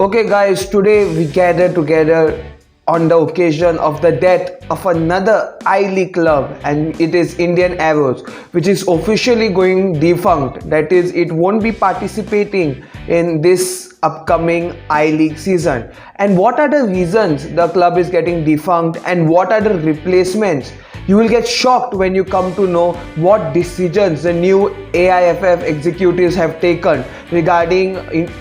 Okay, guys, today we gather together on the occasion of the death of another I-League club, and it is Indian Arrows, which is officially going defunct. That is, it won't be participating in this upcoming I-League season. And what are the reasons the club is getting defunct, and what are the replacements? You will get shocked when you come to know what decisions the new AIFF executives have taken regarding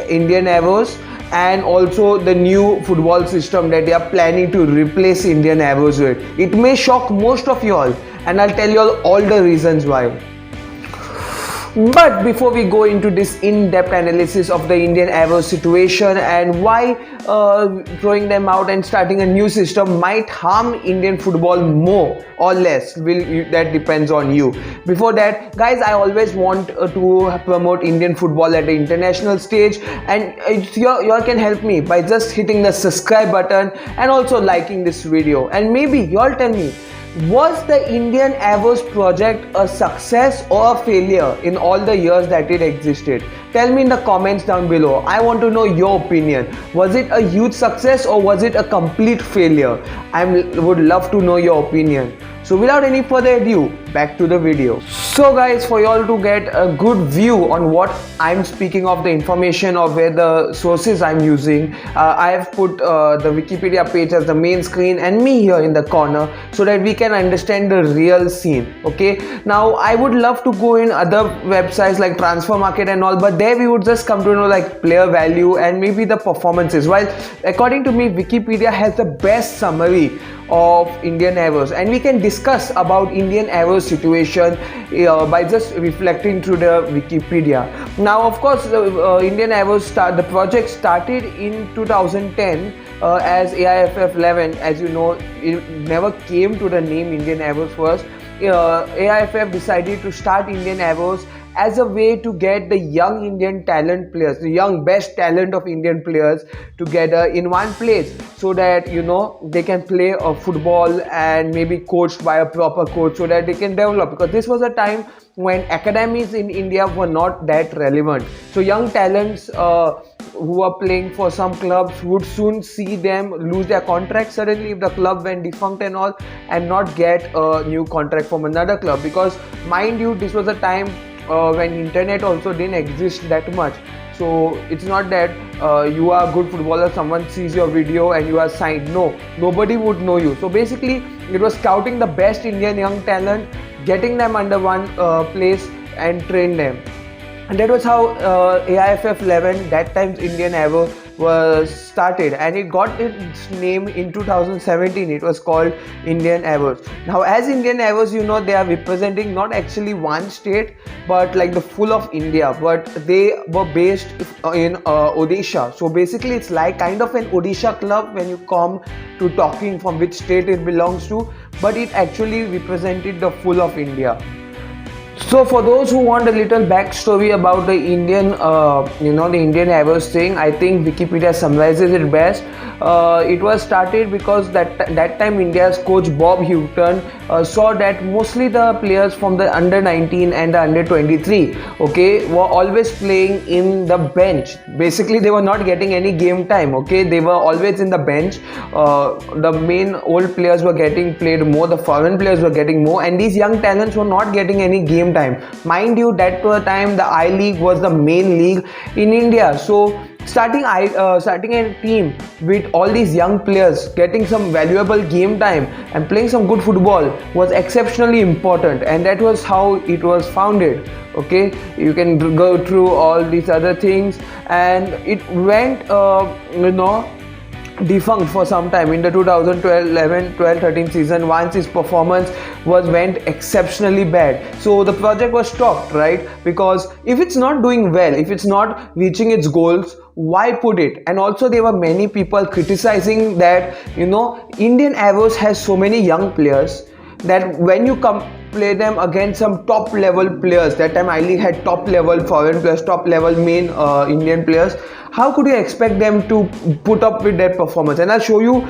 Indian Arrows, and also the new football system that they are planning to replace Indian Arrows with. It may shock most of you all, and I'll tell you all the reasons why. But before we go into this in-depth analysis of the Indian Arrows situation and why throwing them out and starting a new system might harm Indian football more or less, that depends on you. Before that, guys, I always want to promote Indian football at the international stage, and you all can help me by just hitting the subscribe button and also liking this video. And maybe you all tell me, was the Indian Arrows project a success or a failure in all the years that it existed? Tell me in the comments down below. I want to know your opinion. Was it a huge success or was it a complete failure? I would love to know your opinion. So without any further ado, back to the video. So guys, for you all to get a good view on what I'm speaking of, the information of where the sources I'm using, I have put the Wikipedia page as the main screen and me here in the corner so that we can understand the real scene. Okay, now I would love to go in other websites like Transfer Market and all, but there we would just come to know like player value and maybe the performances. While according to me, Wikipedia has the best summary of Indian Arrows, and we can discuss about Indian Arrows situation by just reflecting through the Wikipedia. Now, of course, Indian Arrows the project started in 2010 as AIFF 11. As you know, it never came to the name Indian Arrows first. AIFF decided to start Indian Arrows as a way to get the young Indian talent players, the young best talent of Indian players together in one place, so that they can play a football and maybe coached by a proper coach so that they can develop, because this was a time when academies in India were not that relevant. So young talents who are playing for some clubs would soon see them lose their contract suddenly if the club went defunct and all, and not get a new contract from another club, because mind you, this was a time when internet also didn't exist that much. So it's not that you are a good footballer, someone sees your video and you are signed. No, nobody would know you. So basically it was scouting the best Indian young talent, getting them under one place and train them. And that was how AIFF 11, that time's Indian Arrow, was started, and it got its name in 2017. It was called Indian Arrows. Now, as Indian Arrows, they are representing not actually one state but like the full of India, but they were based in Odisha. So basically it's like kind of an Odisha club when you come to talking from which state it belongs to, but it actually represented the full of India. So for those who want a little backstory about the Indian, the Indian Arrows thing, I think Wikipedia summarizes it best. It was started because that time India's coach Bob Houghton saw that mostly the players from the under 19 and the under 23, were always playing in the bench. Basically, they were not getting any game time. They were always in the bench. The main old players were getting played more, the foreign players were getting more, and these young talents were not getting any game time. Mind you, that time the I-League was the main league in India. So starting a team with all these young players getting some valuable game time and playing some good football was exceptionally important, and that was how it was founded. You can go through all these other things, and it went defunct for some time in the 2012-13 season once his performance went exceptionally bad. So the project was stopped, right? Because if it's not doing well, if it's not reaching its goals, why put it? And also there were many people criticizing that Indian Arrows has so many young players that when you play them against some top level players. That time I-League had top level foreign players, top level main Indian players. How could you expect them to put up with that performance? And I'll show you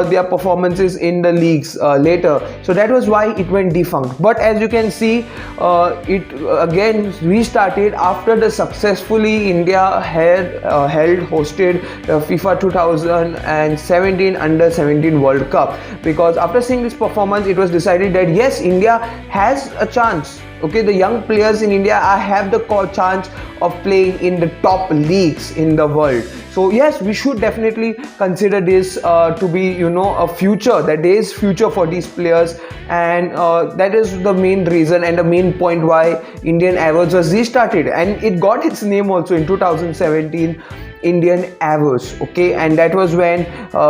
their performances in the leagues later. So that was why it went defunct. But as you can see, it again restarted after the successfully India had hosted the FIFA 2017 Under 17 World Cup. Because after seeing this performance, it was decided that yes, India has a chance. Okay, the young players in India have the chance of playing in the top leagues in the world. So yes, we should definitely consider this to be, a future. That there is future for these players, and that is the main reason and the main point why Indian AIFF was restarted, and it got its name also in 2017. Indian AIFF, okay, and that was when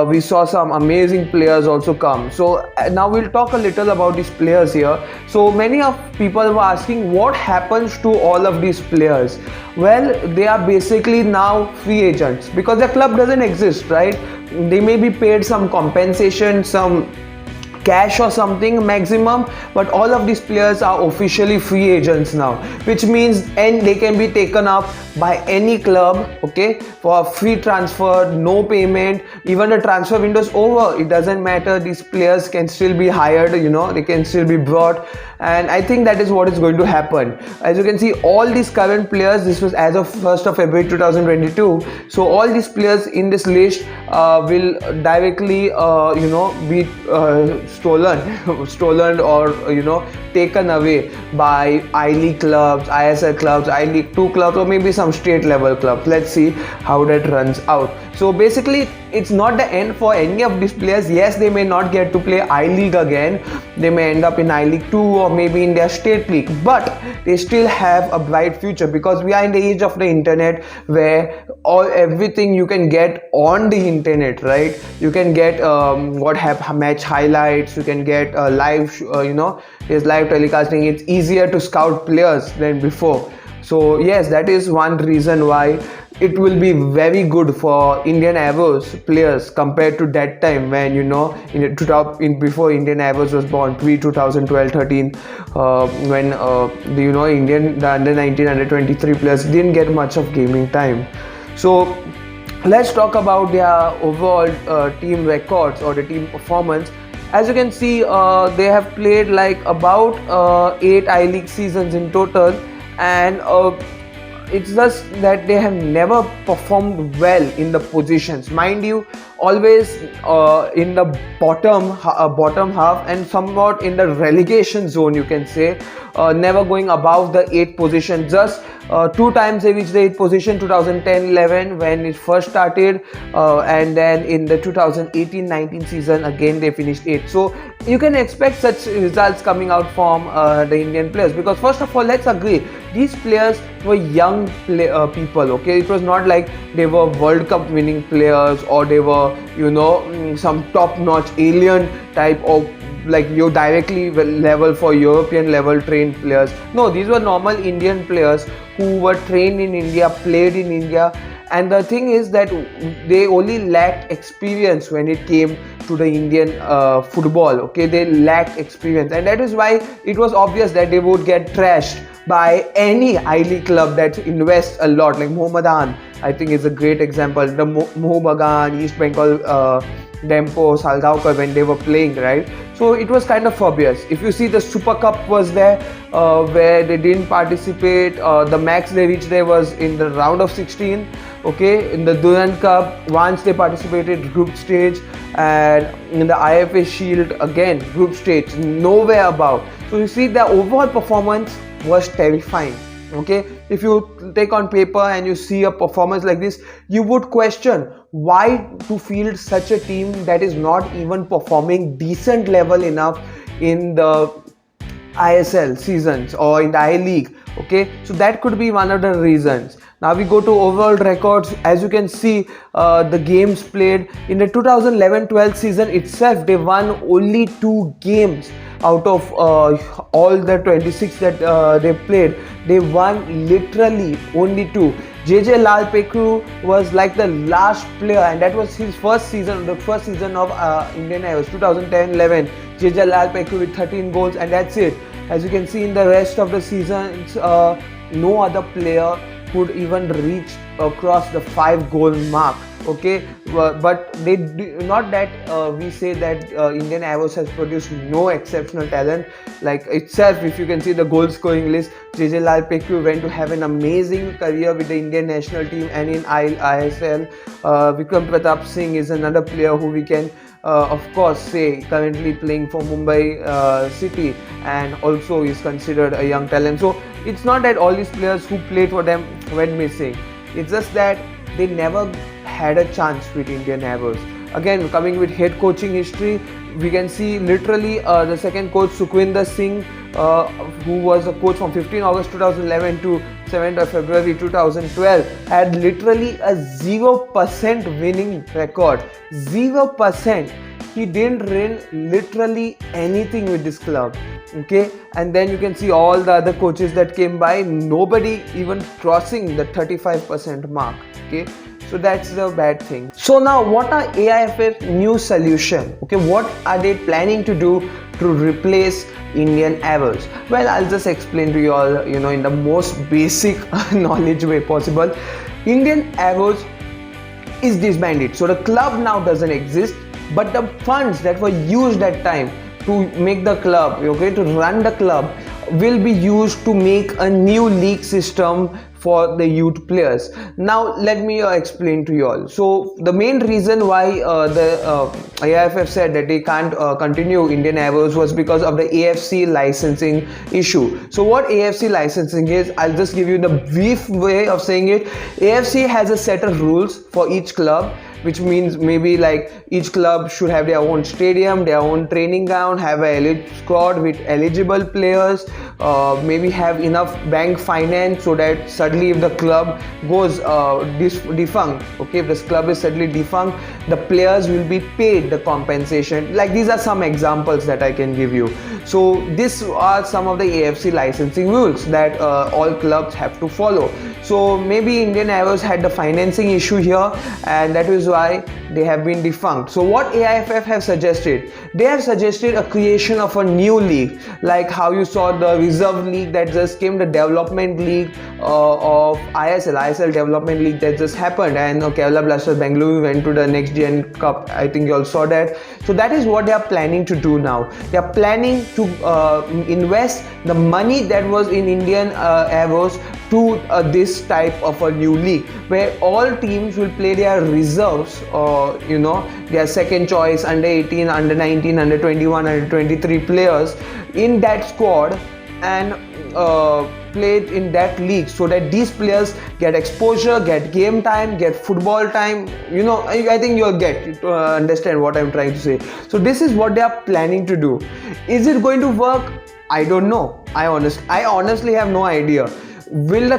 we saw some amazing players also come. So now we'll talk a little about these players here. So many of people were asking what happens to all of these players. Well, they are basically now free agents because their club doesn't exist, right? They may be paid some compensation, some cash or something maximum, but all of these players are officially free agents now, which means and they can be taken up by any club, okay, for a free transfer, no payment. Even the transfer window is over, it doesn't matter, these players can still be hired, they can still be brought. And I think that is what is going to happen. As you can see, all these current players, this was as of 1st of February 2022, so all these players in this list will directly be stolen or taken away by I-League clubs, ISL clubs, I-League 2 clubs, or maybe some state level clubs. Let's see how that runs out. So basically, it's not the end for any of these players. Yes, they may not get to play I-League again. They may end up in I-League 2 or maybe in their state league, but they still have a bright future because we are in the age of the internet where everything you can get on the internet, right? You can get match highlights, you can get live, his live telecasting. It's easier to scout players than before. So yes, that is one reason why it will be very good for Indian AIFF players compared to that time when before Indian AIFF was born, pre 2012-13, when the under 19, under 23 players didn't get much of gaming time. So let's talk about their overall team records or the team performance. As you can see, they have played like about 8 I-League seasons in total, and it's just that they have never performed well in the positions. Mind you, always in the bottom half and somewhat in the relegation zone, you can say. Never going above the 8th position. Just 2 times they reached the 8th position, 2010-11 when it first started, and then in the 2018-19 season again they finished 8th. So you can expect such results coming out from the Indian players, because first of all, let's agree, these players were young people, okay? It was not like they were World Cup winning players or they were some top-notch alien type of like directly level for European level trained players. No, these were normal Indian players who were trained in India, played in India, and the thing is that they only lacked experience when it came to the Indian football, okay? They lacked experience, and that is why it was obvious that they would get trashed by any I-League club that invests a lot, like Mohammedan, I think is a great example. The Mohun Bagan, East Bengal, Dempo, Salgaonkar, when they were playing, right? So it was kind of obvious. If you see, the Super Cup was there where they didn't participate. The max they reached there was in the round of 16. Okay, in the Durand Cup, once they participated group stage, and in the IFA Shield again group stage, nowhere above. So you see, the overall performance was terrifying. Okay, if you take on paper and you see a performance like this, you would question why to field such a team that is not even performing decent level enough in the ISL seasons or in the I-League. Okay, so that could be one of the reasons. Now we go to overall records. As you can see, the games played in the 2011-12 season itself, they won only 2 games out of all the 26 that they played. They won literally only 2. JJ Lal Pekru was like the last player, and that was his first season, the first season of Indian AIFF, 2010-11. JJ Lal Pekru with 13 goals, and that's it. As you can see in the rest of the seasons, no other player could even reach across the 5 goal mark. Okay, but they do, not that we say that Indian AIFF has produced no exceptional talent. Like itself, if you can see the goal scoring list, JJ Lal Peku went to have an amazing career with the Indian national team and in ISL. Vikram Pratap Singh is another player who we can of course say currently playing for Mumbai City, and also is considered a young talent. So it's not that all these players who played for them went missing. It's just that they never had a chance with Indian AIFF. Again, coming with head coaching history, we can see literally the second coach Sukhwinder Singh, who was a coach from 15 August 2011 to 7th of February 2012, had literally a 0% winning record. 0%. He didn't win literally anything with this club. Okay, and then you can see all the other coaches that came by, nobody even crossing the 35% mark. Okay, so that's the bad thing. So now what are AIFF's new solution? Okay, what are they planning to do to replace Indian AIFF? Well, I'll just explain to you all, in the most basic knowledge way possible. Indian AIFF is disbanded, so the club now doesn't exist, but the funds that were used at time to make the club, okay, to run the club, will be used to make a new league system for the youth players. Now let me explain to you all. So the main reason why the AIFF said that they can't continue Indian AIFF was because of the AFC licensing issue. So what AFC licensing is, I'll just give you the brief way of saying it. AFC has a set of rules for each club, which means maybe like each club should have their own stadium, their own training ground, have a elite squad with eligible players, maybe have enough bank finance so that suddenly if the club goes defunct, okay, if this club is suddenly defunct, the players will be paid the compensation. Like these are some examples that I can give you. So these are some of the AFC licensing rules that all clubs have to follow. So maybe Indian AIFF had the financing issue here, and that is why they have been defunct. So what AIFF have suggested? They have suggested a creation of a new league, like how you saw the reserve league that just came, the development league of ISL development league that just happened, and Kerala Blasters Bengaluru went to the next gen cup. I think you all saw that. So that is what they are planning to do now. They are planning to invest the money that was in Indian AIFF to this type of a new league, where all teams will play their reserves, or their second choice under 18, under 19, under 21, under 23 players in that squad, and played in that league, so that these players get exposure, get game time, get football time. I think you'll get to understand what I'm trying to say. So this is what they are planning to do. Is it going to work? I don't know. I honestly have no idea. Will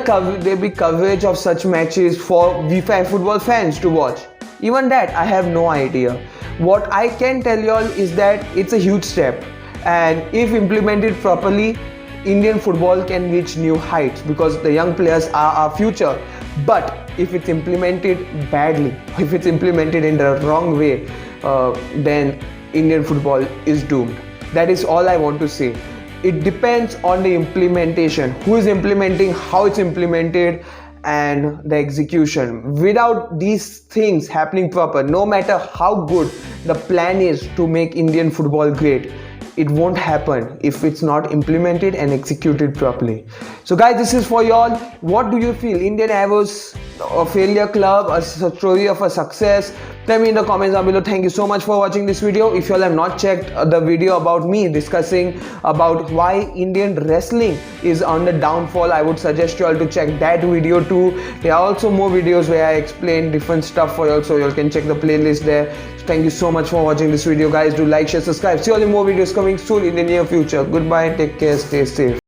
there be coverage of such matches for V5 football fans to watch? Even that, I have no idea. What I can tell you all is that it's a huge step, and if implemented properly, Indian football can reach new heights, because the young players are our future. But if it's implemented badly, if it's implemented in the wrong way, then Indian football is doomed. That is all I want to say. It depends on the implementation, who is implementing, how it's implemented, and the execution. Without these things happening proper, no matter how good the plan is to make Indian football great, it won't happen if it's not implemented and executed properly. So guys, this is for y'all. What do you feel? Indian AIFF a failure club, a story of a success? Tell me in the comments down below. Thank you so much for watching this video. If you all have not checked the video about me discussing about why Indian wrestling is on the downfall, I would suggest you all to check that video too. There are also more videos where I explain different stuff for you all, so you all can check the playlist there. So thank you so much for watching this video, guys. Do like, share, subscribe. See you all in more videos coming soon in the near future. Goodbye, take care, stay safe.